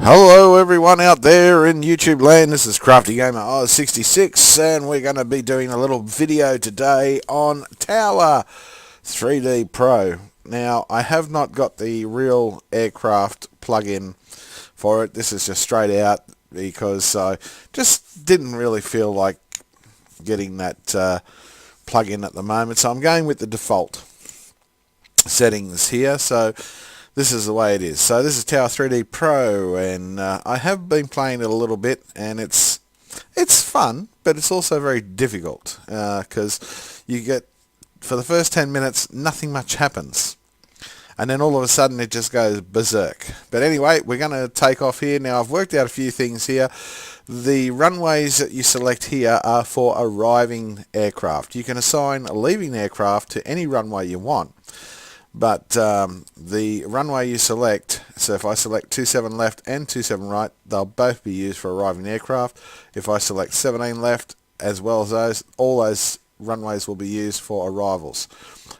Hello everyone out there in YouTube land, this is Crafty Gamer Oz 66 and we're going to be doing a little video today on Tower 3D Pro. Now I have not got the real aircraft plugin for it, this is just straight out because I just didn't really feel like getting that plugin at the moment, so I'm going with the default settings here. So this is the way it is. So this is Tower 3D Pro, and I have been playing it a little bit, and it's fun, but it's also very difficult because you get, for the first 10 minutes, nothing much happens, and then all of a sudden it just goes berserk. But anyway, we're going to take off here. Now I've worked out a few things here. The runways that you select here are for arriving aircraft. You can assign a leaving aircraft to any runway you want. But the runway you select, so if I select 27 left and 27 right, they'll both be used for arriving aircraft. If I select 17 left as well as those, all those runways will be used for arrivals.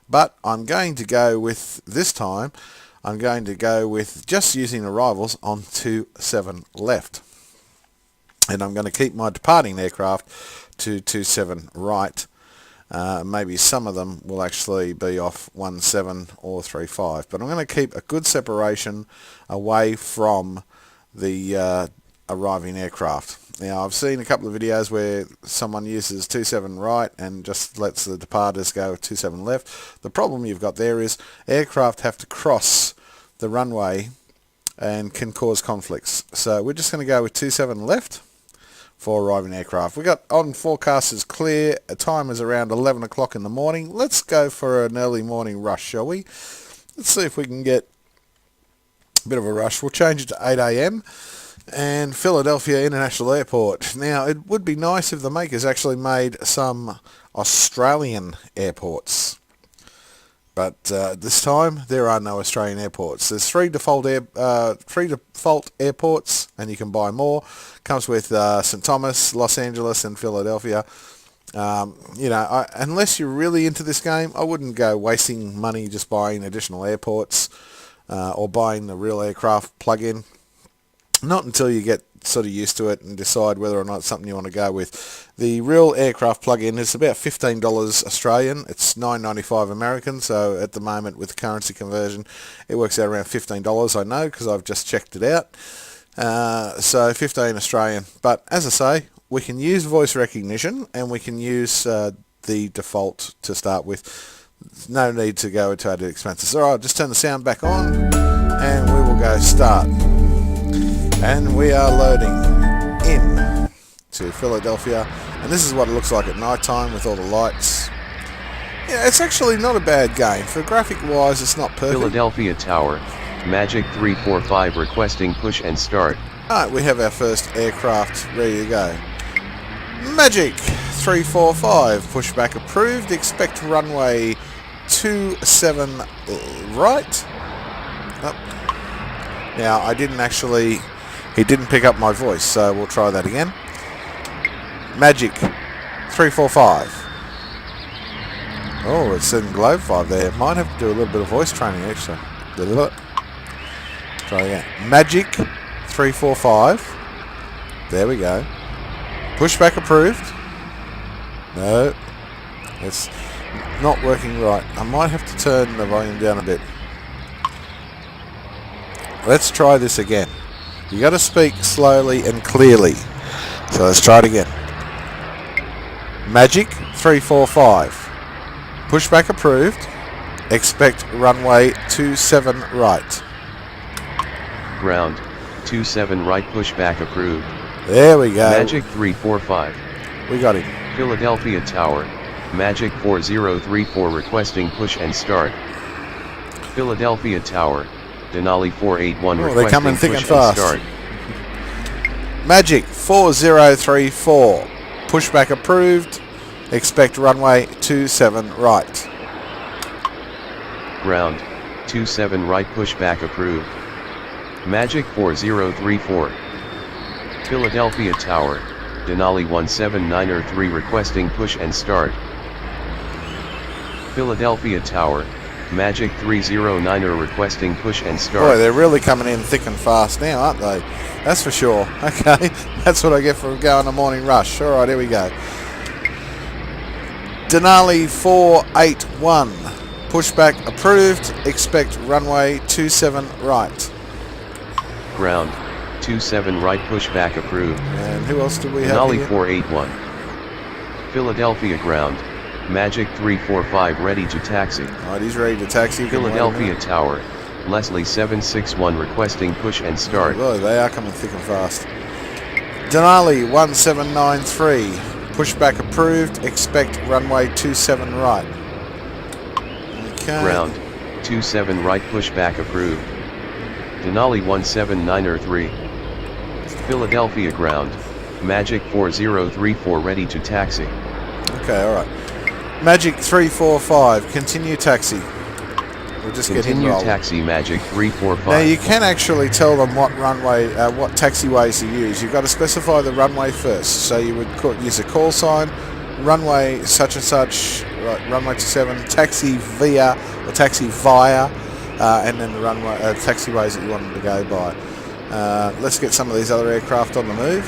But I'm going to go with, this time, I'm going to go with just using arrivals on 27 left. And I'm going to keep my departing aircraft to 27 right. Maybe some of them will actually be off 17 or 35, but I'm going to keep a good separation away from the arriving aircraft. Now I've seen a couple of videos where someone uses 27 right and just lets the departers go 27 left. The problem you've got there is aircraft have to cross the runway and can cause conflicts. So we're just going to go with 27 left for arriving aircraft. We got on forecast is clear. Time is around 11 o'clock in the morning. Let's go for an early morning rush, shall we? Let's see if we can get a bit of a rush. We'll change it to 8 a.m. and Philadelphia International Airport. Now it would be nice if the makers actually made some Australian airports, but this time there are no Australian airports. There's three default airports, and you can buy more. Comes with St. Thomas, Los Angeles, and Philadelphia. You know, unless you're really into this game, I wouldn't go wasting money just buying additional airports or buying the real aircraft plug-in. Not until you get sort of used to it and decide whether or not it's something you want to go with. The real aircraft plug-in is about $15 Australian. It's $9.95 American, so at the moment with the currency conversion it works out around $15. I know because I've just checked it out. So 15 Australian, but as I say, we can use voice recognition and we can use the default to start with. No need to go into added expenses. Alright, just turn the sound back on and we will go start. And we are loading in to Philadelphia, and this is what it looks like at night time with all the lights. Yeah, it's actually not a bad game. For graphic wise, it's not perfect. Philadelphia Tower, Magic 345 requesting push and start. Alright, we have our first aircraft ready to go. Magic 345, pushback approved, expect runway 27 right. Oh. Now, I didn't actually... He didn't pick up my voice, so we'll try that again. Magic 345. Oh, it's in Globe 5 there. Might have to do a little bit of voice training extra. Try again. Magic 345. There we go. Pushback approved. No, it's not working right. I might have to turn the volume down a bit. Let's try this again. You got to speak slowly and clearly. So let's try it again. Magic 345. Pushback approved. Expect runway 27 right. Ground, 27 right pushback approved. There we go. Magic 345. We got him. Philadelphia Tower, Magic 4034 requesting push and start. Philadelphia Tower, Denali 481 they're coming requesting thick push and and fast. start. Magic 4034. Pushback approved. Expect runway 27 right. Ground, 27 right pushback approved. Magic 4034. Philadelphia Tower, Denali 17903 requesting push and start. Philadelphia Tower, Magic 309er requesting push and Boy, start. they're really coming in thick and fast now, aren't they? That's for sure. Okay, that's what I get for going a morning rush. All right, here we go. Denali 481. Pushback approved. Expect runway 27 right. Ground, 27 right pushback approved. And who else do we have Denali here? 481. Philadelphia ground, Magic 345 ready to taxi. All right, he's ready to taxi. Philadelphia Tower, Leslie 761 requesting push and start. Oh, they are coming thick and fast. Denali 1793. Pushback approved. Expect runway 27 right. Okay. Ground, 27 right pushback approved. Denali 17903. Philadelphia ground, Magic 4034 ready to taxi. Okay, all right. Magic 345. Continue taxi. We'll just get him Continue rolling. taxi Magic 345. Now you can actually tell them what runway, what taxiways to use. You've got to specify the runway first. So you would use a call sign, runway such and such, right, runway 27, taxi via or taxi via, and then the runway taxiways that you want them to go by. Let's get some of these other aircraft on the move.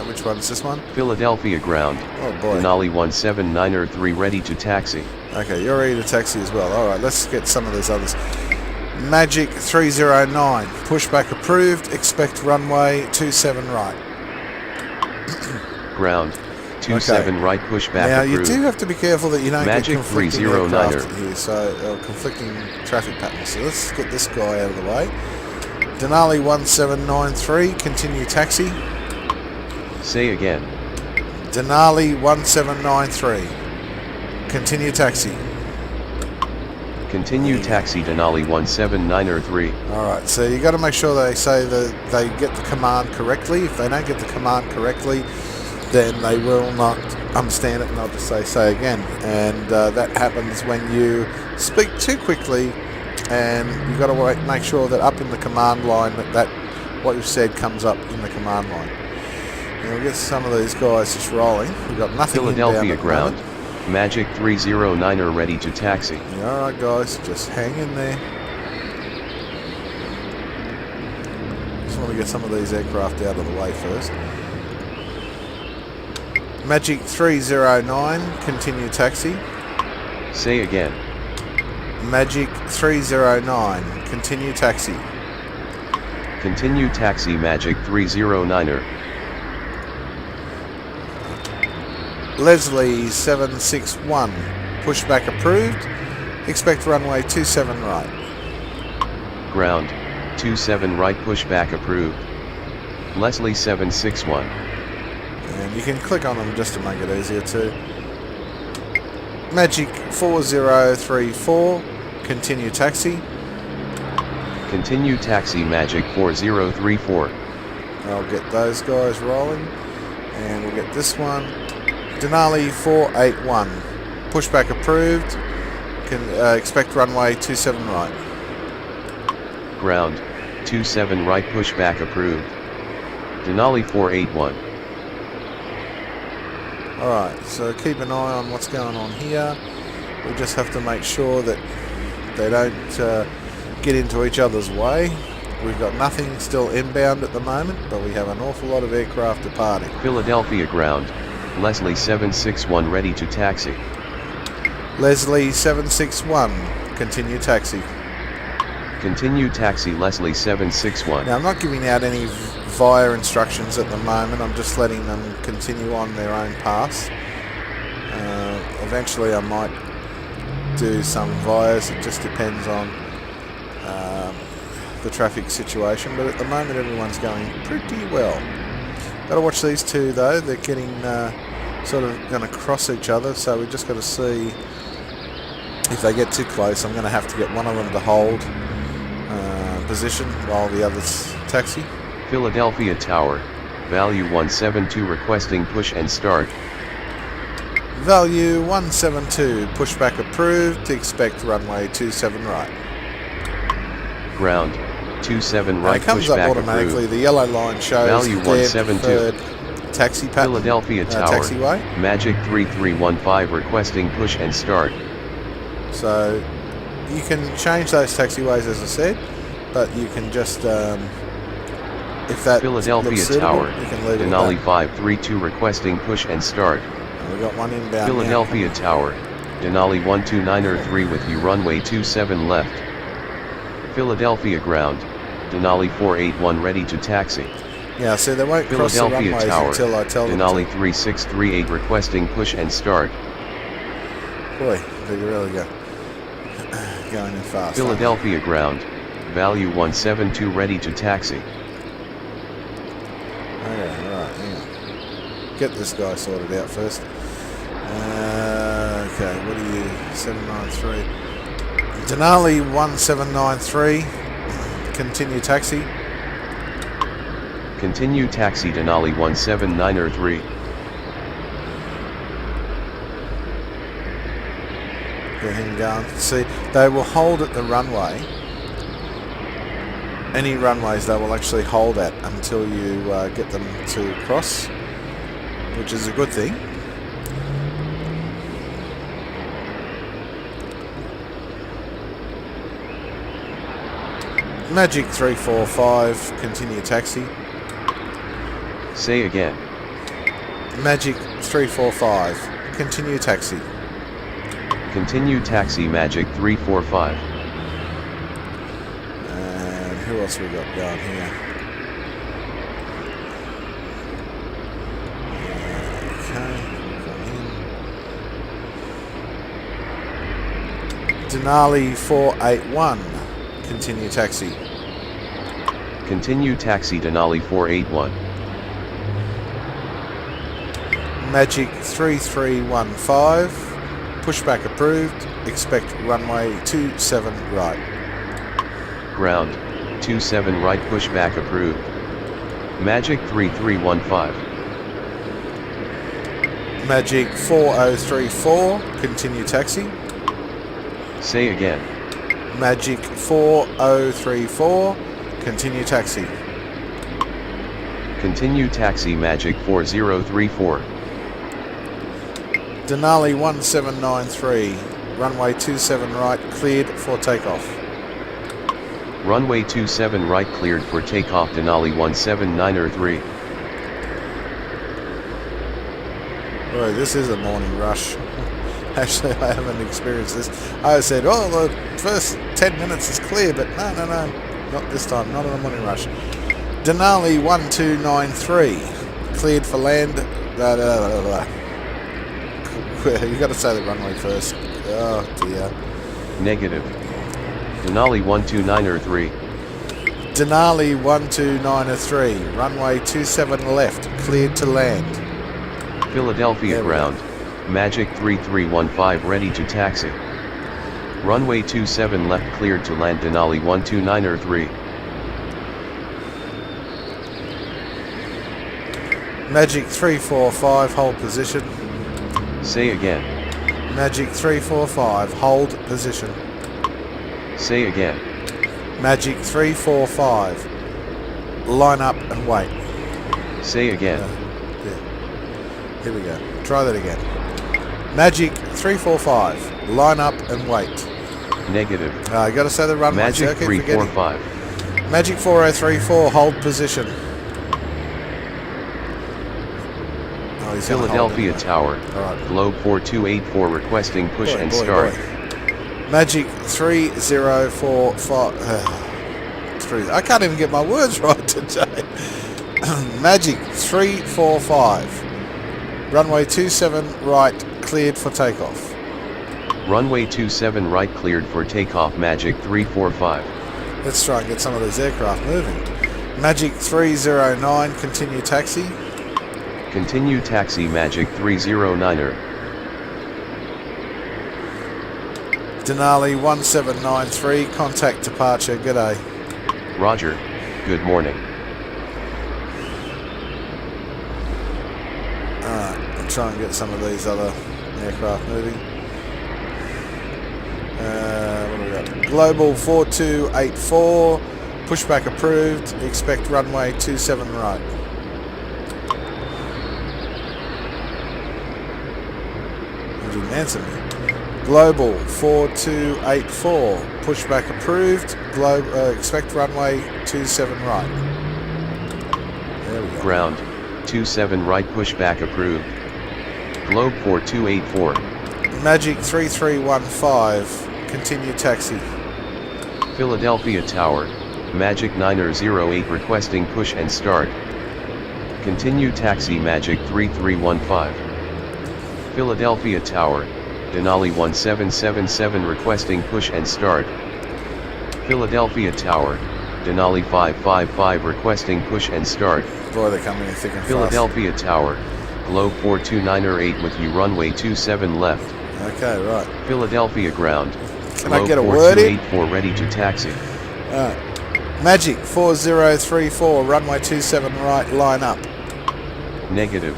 Which one's this one? Philadelphia ground, Oh boy. Denali 17903 ready to taxi. Okay, you're ready to taxi as well. All right, let's get some of these others. Magic 309. Pushback approved. Expect runway 27 right. Ground, 27 right pushback Now approved. you do have to be careful that you don't Magic get conflicting 309er. aircraft here, so conflicting traffic patterns. So let's get this guy out of the way. Denali 1793. Continue taxi. Say again. Denali 1793. Continue taxi. Continue taxi Denali 17903. Alright, so you got to make sure they say that they get the command correctly. If they don't get the command correctly, then they will not understand it, and they'll just say again. And that happens when you speak too quickly, and you've got to make sure that up in the command line that what you've said comes up in the command line. And we'll get some of these guys just rolling. We've got nothing Philadelphia inbound at the ground, moment. Magic 309er ready to taxi. Alright guys, just hang in there. Just want to get some of these aircraft out of the way first. Magic 309, continue taxi. Say again. Magic 309, continue taxi. Continue taxi Magic 309er. Leslie 761, pushback approved. Expect runway 27 right. Ground, 27 right pushback approved. Leslie 761. And you can click on them just to make it easier too. Magic 4034, continue taxi. Continue taxi Magic 4034. I'll get those guys rolling. And we'll get this one. Denali 481, pushback approved. Expect runway 27 right. Ground, 27 right pushback approved. Denali 481. Alright, so keep an eye on what's going on here. We just have to make sure that they don't get into each other's way. We've got nothing still inbound at the moment, but we have an awful lot of aircraft departing. Philadelphia ground, Leslie 761 ready to taxi. Leslie 761, continue taxi. Continue taxi Leslie 761. Now I'm not giving out any via instructions at the moment, I'm just letting them continue on their own path. Eventually I might do some vias, it just depends on the traffic situation, but at the moment everyone's going pretty well. Got to watch these two though, they're getting sort of going to cross each other, so we just got to see if they get too close. I'm going to have to get one of them to hold position while the others taxi. Philadelphia Tower, value 172 requesting push and start. Value 172, pushback approved, expect runway 27 right. Ground, 27 Now right it comes up pushback automatically, approved. the yellow line shows Value their 172. preferred taxi pattern. Philadelphia Tower, taxiway. Magic 3315 requesting push and start. So you can change those taxiways, as I said, but you can just if that Philadelphia looks suitable, Tower, you can leave it Denali at that. 532 requesting push and start. And we've got one inbound Philadelphia now. Tower, Denali 12903 with you runway 27 left. Philadelphia Ground, Denali 481 ready to taxi. Yeah, so they won't cross the Philadelphia runways Tower, until I tell them Denali to. 3638 requesting push and start. Boy, they really go going in fast. Philadelphia Ground, value 172 ready to taxi. Okay, alright, hang on. Get this guy sorted out first. Okay, what are you? 793. Denali 1793. Continue taxi. Continue taxi Denali 17903. Get him going. See, they will hold at the runway. Any runways they will actually hold at until you get them to cross, which is a good thing. Magic 345, continue taxi. Say again. Magic 345, continue taxi. Continue taxi Magic 345. And who else we got going here? Okay, Denali 481, continue taxi. Continue taxi Denali 481. Magic 3315, pushback approved, expect runway 27 right. Ground, 27 right pushback approved. Magic 3315. Magic 4034, continue taxi. Say again. Magic 4034, continue taxi. Continue taxi Magic 4034. Denali 1793, runway 27 right, cleared for takeoff. Runway 27 right cleared for takeoff Denali 17903. Boy, this is a morning rush. Actually, I haven't experienced this. I said, oh, the first 10 minutes is clear, but no, not this time, not in a morning rush. Denali 1293, cleared for land. You got to say the runway first. Oh dear. Negative. Denali 12903. Denali 12903, runway 27 left, cleared to land. Philadelphia Ground, Magic 3315 ready to taxi. Runway 27 left cleared to land Denali 12903. Magic 345, hold position. Say again. Magic 345, hold position. Say again. Magic 345, line up and wait. Say again. Yeah. Here we go. Try that again. Magic 345, line up and wait. Negative. You got to say the runway. Magic 345. Magic 4034, hold position. Philadelphia Tower, right. Globe 4284 requesting push and start. Magic 3045. I can't even get my words right today. Magic 345. Runway 27 right, cleared for takeoff. Runway 27 right cleared for takeoff Magic 345. Let's try and get some of those aircraft moving. Magic 309, continue taxi. Continue taxi Magic 309er. Denali 1793, contact departure, g'day. Roger, good morning. Alright, I'll try and get some of these other aircraft moving. What do we got? Global 4284, pushback approved, expect runway 27 right. didn't answer me. Global 4284, pushback approved. Expect runway 27 right. There we go. Ground, 27 right pushback approved. Globe 4284. Magic 3315, continue taxi. Philadelphia Tower, Magic 908 requesting push and start. Continue taxi Magic 3315. Philadelphia Tower, Denali 1777 requesting push and start. Philadelphia Tower, Denali 555 requesting push and start. Boy, they're coming in thick and fast. Philadelphia Tower, Globe 42908 with you runway 27 left. Okay, right. Philadelphia ground. Can I get a word in? 4284 ready to taxi. Magic 4034, runway 27 right, line up. Negative.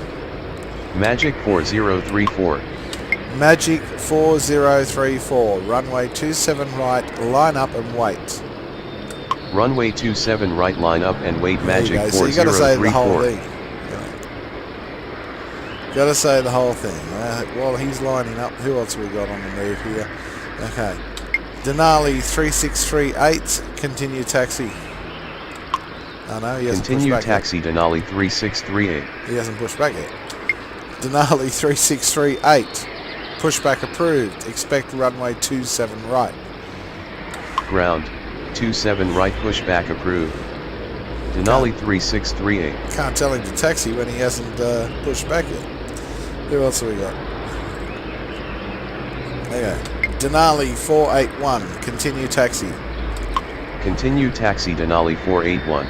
Magic 4034. Magic 4034, runway 27 right, line up and wait. Runway 27 right, line up and wait. Magic 4034. So you got to say the whole thing. Got to say the whole thing. While he's lining up, who else we got on the move here? Okay. Denali 3638, continue taxi. Oh no, he hasn't Continue pushed back taxi yet. Denali 3638. He hasn't pushed back yet. Denali 3638, pushback approved. Expect runway 27 right. Ground, 27 right pushback approved. Denali 3638. Can't tell him to taxi when he hasn't pushed back yet. Who else have we got? Okay. Denali 481, continue taxi. Continue taxi Denali 481.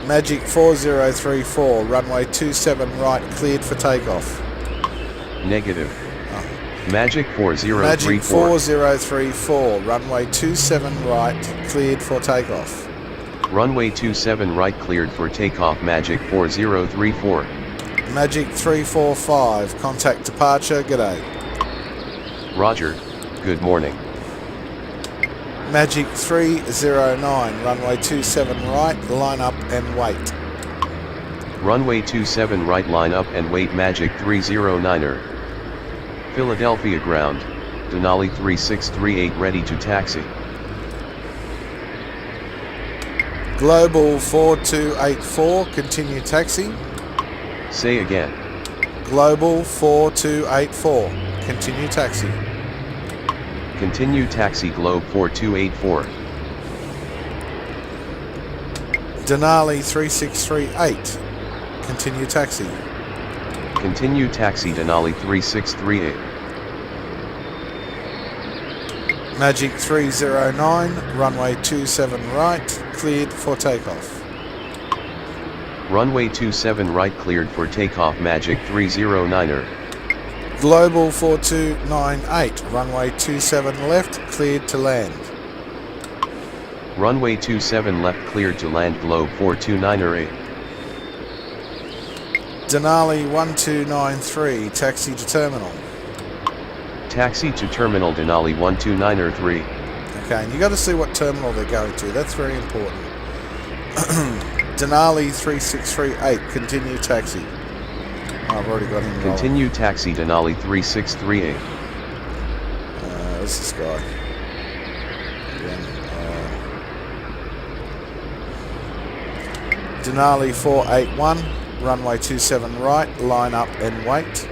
Magic 4034, runway 27 right, cleared for takeoff. Negative. Oh. Magic 4034. Magic 4034, runway 27 right, cleared for takeoff. Runway 27 right cleared for takeoff. Magic 4034. Magic 345, contact departure, g'day. Roger, good morning. Magic 309, runway 27 right, line up and wait. Runway 27 right, line up and wait. Magic 309er. Philadelphia ground, Denali 3638 ready to taxi. Global 4284, continue taxi. Say again. Global 4284, continue taxi. Continue taxi Globe 4284. Denali 3638, continue taxi. Continue taxi Denali 3638. Magic 309, runway 27 right, cleared for takeoff. Runway 27 right cleared for takeoff. Magic 309er. Global 4298, runway 27 left, cleared to land. Runway 27 left cleared to land. Globe 429er 8. Denali 1293, taxi to terminal. Taxi to terminal Denali 129er 3. Okay, and you got to see what terminal they're going to. That's very important. Denali 3638, continue taxi. Oh, I've already got him. Continue taxi Denali 3638. What's this guy? Again, Denali 481, runway 27 right, line up and wait.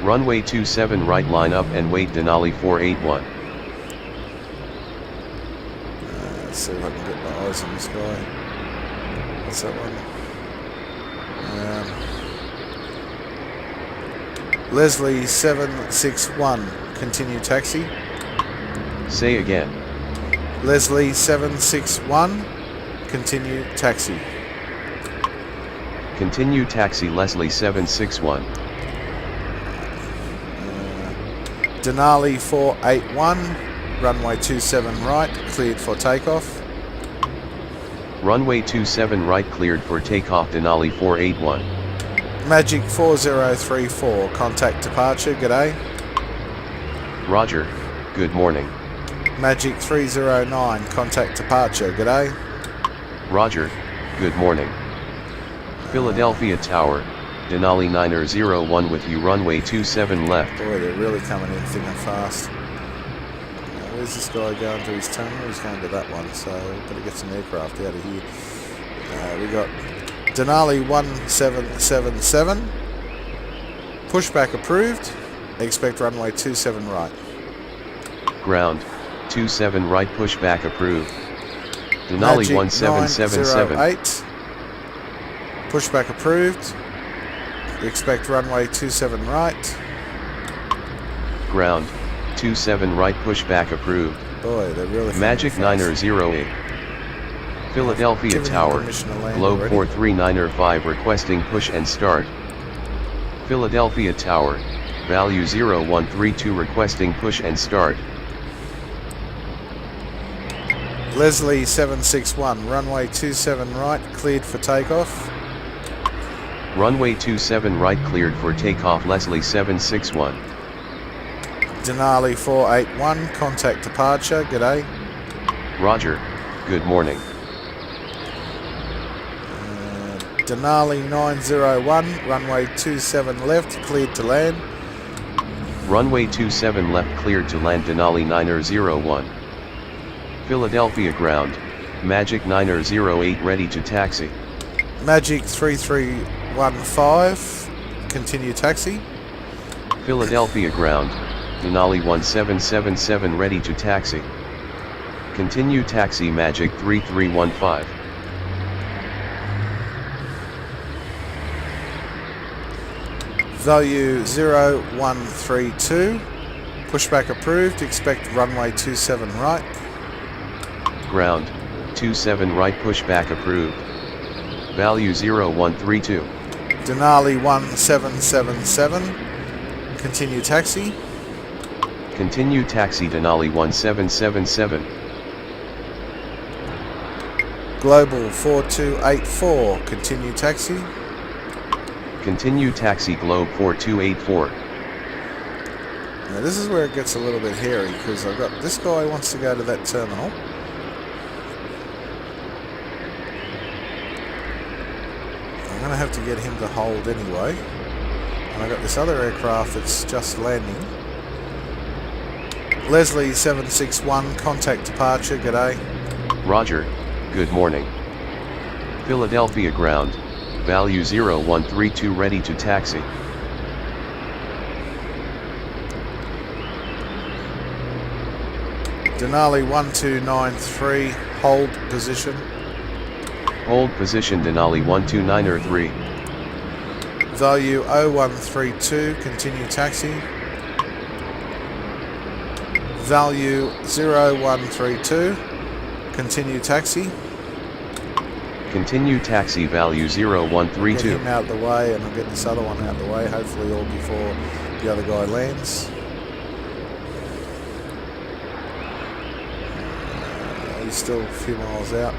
Runway 27 right, line up and wait. Denali 481. Let's see if I can get my eyes on this guy. What's that one? Leslie 761, continue taxi. Say again. Leslie 761, continue taxi. Continue taxi Leslie 761. Denali 481, runway 27 right, cleared for takeoff. Runway 27 right cleared for takeoff. Denali 481. Magic 4034, contact departure, g'day. Roger, good morning. Magic 309, contact departure, g'day. Roger, good morning. Philadelphia Tower, Denali 901 with you, runway 27 left. Boy, they're really coming in thick and fast. Where's this guy going to his terminal? He's going to that one, so we've got to get some aircraft out of here. We got Denali 1777. Pushback approved. Expect runway 27 right. Ground, 27 right, pushback approved. Denali 1777. 908. Pushback approved. Expect runway 27 right. Ground, 27 right, pushback approved. Boy, they're really Magic 908. Philadelphia Tower, Globe 43905 requesting push and start. Philadelphia Tower, value 0132 requesting push and start. Leslie 761, runway 27 right, cleared for takeoff. Runway 27 right cleared for takeoff, Leslie 761. Denali 481, contact departure, g'day. Roger, good morning. Denali 901, runway 27 left, cleared to land. Runway 27 left cleared to land, Denali 901. Philadelphia ground, Magic 908 ready to taxi. Magic 3315, continue taxi. Philadelphia ground, Denali 1777 ready to taxi. Continue taxi, Magic 3315. Value 0132, pushback approved, expect runway 27 right. Ground, 27 right, pushback approved. Value 0132. Denali 1777, continue taxi. Continue taxi, Denali 1777. Global 4284, continue taxi. Continue taxi, Globe 4284. Now this is where it gets a little bit hairy, because I've got this guy wants to go to that terminal. I'm going to have to get him to hold anyway. And I've got this other aircraft that's just landing. Leslie 761, contact departure, g'day. Roger, good morning. Philadelphia ground, value 0132 ready to taxi. Denali 1293, hold position. Hold position, Denali 12903. Value 0132, continue taxi. Value 0132, continue taxi. Continue taxi, value 0132. Get him out of the way, and I'll get this other one out of the way, hopefully all before the other guy lands. He's still a few miles out.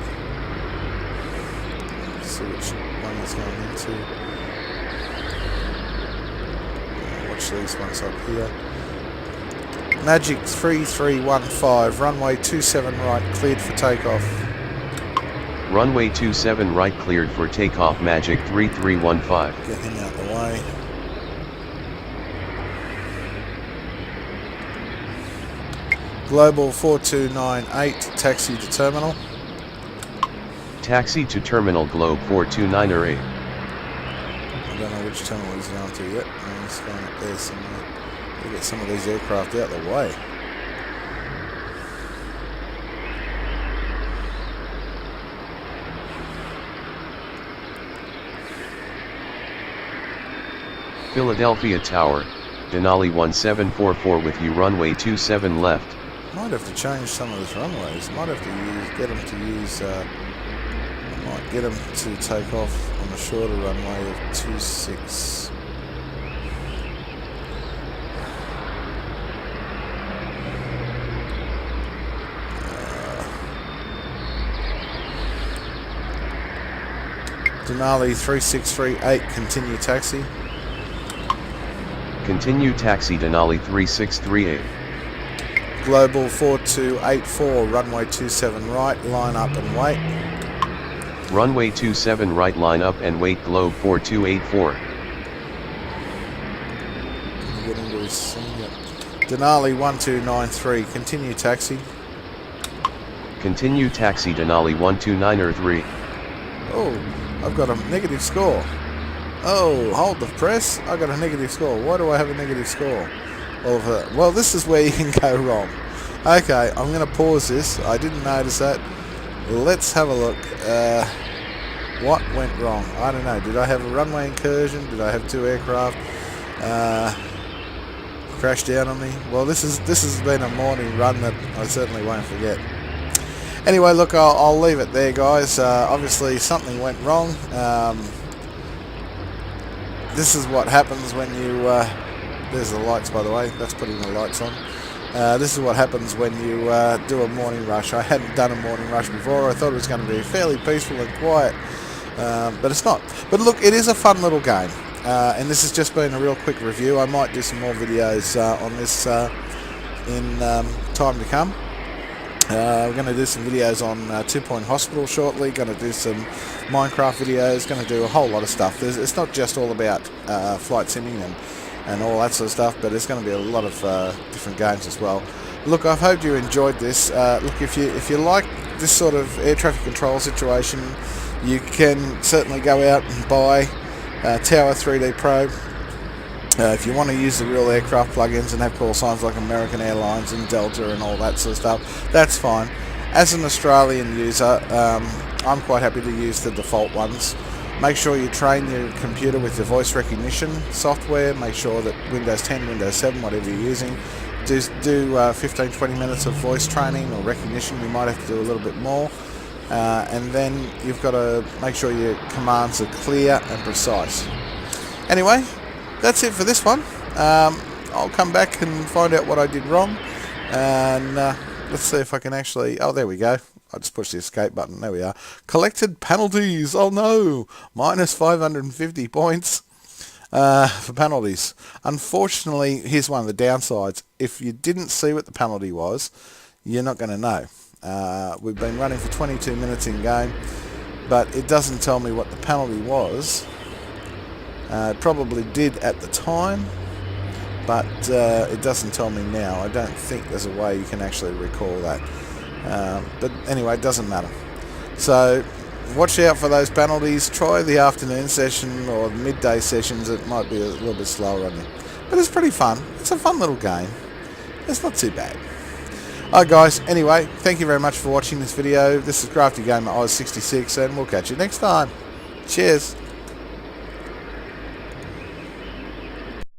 Let's see which one he's going into. Watch these ones up here. Magic 3315, runway 27 right, cleared for takeoff. Runway 27 right cleared for takeoff, Magic 3315. Get him out the way. Global 4298, taxi to terminal. Taxi to terminal, Globe 4298. I don't know which terminal he's going to yet. He's going up there somewhere. We'll get some of these aircraft out of the way. Philadelphia Tower, Denali 1744 with you, runway 27 left. Might have to change some of these runways. Might have to get them to use. Might get them to take off on a shorter runway of 26. Denali 3638, continue taxi. Continue taxi, Denali 3638. Global 4284, runway 27 right, line up and wait. Runway 27 right, line up and wait, Globe 4284. this thing. Yep. Denali 1293. Continue taxi. Continue taxi Denali 129 Oh, I've got a negative score. Oh, hold the press. I got a negative score. Why do I have a negative score? Well, this is where you can go wrong. Okay, I'm going to pause this. I didn't notice that. Let's have a look. What went wrong? I don't know. Did I have a runway incursion? Did I have two aircraft crash down on me? Well, this has been a morning run that I certainly won't forget. Anyway, look, I'll leave it there, guys. Obviously, something went wrong. This is what happens when you... there's the lights, by the way. That's putting the lights on. This is what happens when you do a morning rush. I hadn't done a morning rush before. I thought it was going to be fairly peaceful and quiet, but it's not. But look, it is a fun little game, and this has just been a real quick review. I might do some more videos on this in time to come. We're going to do some videos on 2 Point Hospital shortly, going to do some Minecraft videos, going to do a whole lot of stuff. It's not just all about flight simming and all that sort of stuff, but there's going to be a lot of different games as well. Look, I hope you enjoyed this. Look, if you like this sort of air traffic control situation, you can certainly go out and buy Tower3D Pro. If you want to use the real aircraft plugins and have call signs like American Airlines and Delta and all that sort of stuff, that's fine. As an Australian user, I'm quite happy to use the default ones. Make sure you train your computer with your voice recognition software. Make sure that Windows 10, Windows 7, whatever you're using, do 15-20 minutes of voice training or recognition. You might have to do a little bit more. And then you've got to make sure your commands are clear and precise. Anyway, that's it for this one. I'll come back and find out what I did wrong. And let's see if I can actually... Oh, there we go. I just pushed the escape button. There we are. Collected penalties. Oh no. Minus 550 points for penalties. Unfortunately, here's one of the downsides. If you didn't see what the penalty was, you're not going to know. We've been running for 22 minutes in game, but it doesn't tell me what the penalty was. It probably did at the time, but it doesn't tell me now. I don't think there's a way you can actually recall that. But anyway, it doesn't matter. So watch out for those penalties. Try the afternoon session or the midday sessions. It might be a little bit slower on you, but it's pretty fun. It's a fun little game. It's not too bad. Alright guys, anyway, thank you very much for watching this video. This is Crafty Gamer Oz 66, and we'll catch you next time. Cheers.